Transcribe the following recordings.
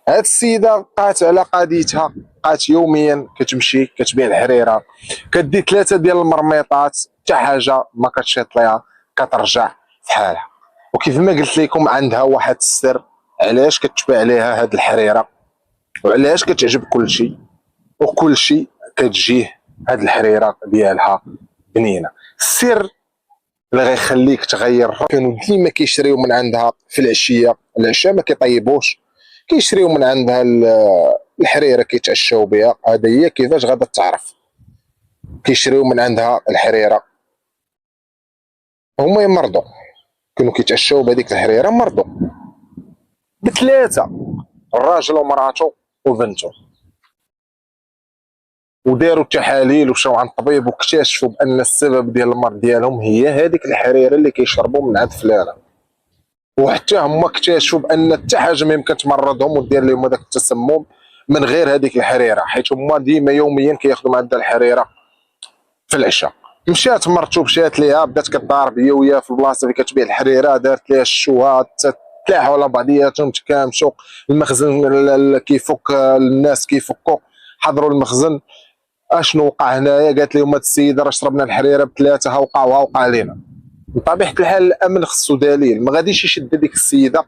هاد السيده بقات على قضيتها، بقات يوميا كتمشي كتبيع الحريره، كدي 3 ديال المرميطات، حتى حاجه ما كتشيط ليها، كترجع في حالها. وكيف ما قلت لكم عندها واحد السر علاش كتباع ليها هاد الحريره وعلاش كتعجب كلشي، وكلشي كتجيه هاد الحريره ديالها بنينه. السر اللي غيخليك تغير كانوا ديما كيشريو من عندها في العشيه، العشاء ما كيطيبوش، كيشريو من عندها الحريره كيتعشاو بها. هذا هي كيفاش غادا تعرف، كيشريو من عندها الحريره هما يمرضوا، كانوا كيتعشاو بهذيك الحريره مرضوا بثلاثه، الراجل ومراته وبنته، وداروا التحاليل ومشاو عند الطبيب واكتشفوا بان السبب ديال المرض ديالهم هي هذيك الحريره اللي كيشربوا من عند فلانه. وحتى هما اكتشفوا بان حتى حاجه ما يمكن تمرضهم ودير لهم هذاك التسمم من غير هذيك الحريره، حيت هما ديما يوميا كياخذوا من عندها الحريره في العشاء. مشات مرتو مشات ليها بدات كضارب هي وياه في البلاصه اللي كتبيع الحريره، دارت ليها الشوهات، تلاحوا على بعضياتهم، تكامشوا المخزن كيفك الناس كيفكوا، حضروا المخزن. اشنو وقع هنايا؟ قالت لهم هاد السيده راه شربنا الحريره بثلاثه، ها وقع علينا. بطبيعه الحال الامن خصو دليل، ما غاديش يشد ديك السيده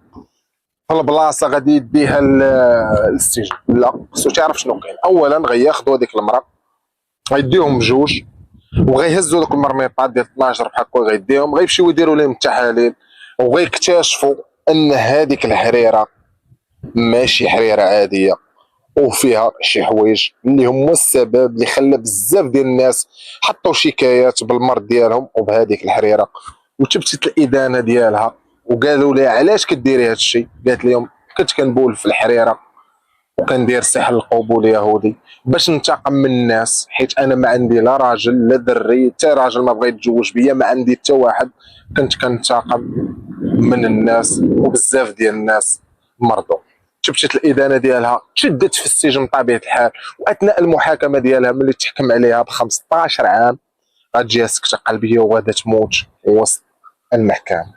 في البلاصه غادي يديها للسجن، لا خصو تعرف شنو كاين. اولا غياخذوا هذيك المراه غيديهم بجوج، وغيهزوا دوك المرميطات ديال 12 بحال هكا، غيديهم غيمشيو يديروا لهم التحاليل، وغيكتشفوا ان هذيك الحريره ماشي حريره عاديه، وفيها شي حوايج اللي هما السبب اللي خلى بزاف ديال الناس حطوا شكايات بالمرض ديالهم وبهذيك الحريره. وتبتت الادانه ديالها وقالوا لها علاش كديري هذا الشيء؟ قالت لهم كنت كنبول في الحريره وكندير سحر القبول اليهودي باش ننتقم من الناس، حيت انا ما عندي لا راجل لا دري، حتى راجل ما بغى يتزوج بيا، ما عندي حتى واحد، كنت كنتقم من الناس وبزاف ديال الناس مرضوا. تبتت الادانه ديالها، تشدت في السجن بطبيعه الحال، واثناء المحاكمه ديالها ملي تحكم عليها ب 15 عام غتجيها سكته قلبيه وغادا تموت وسط المحكمه.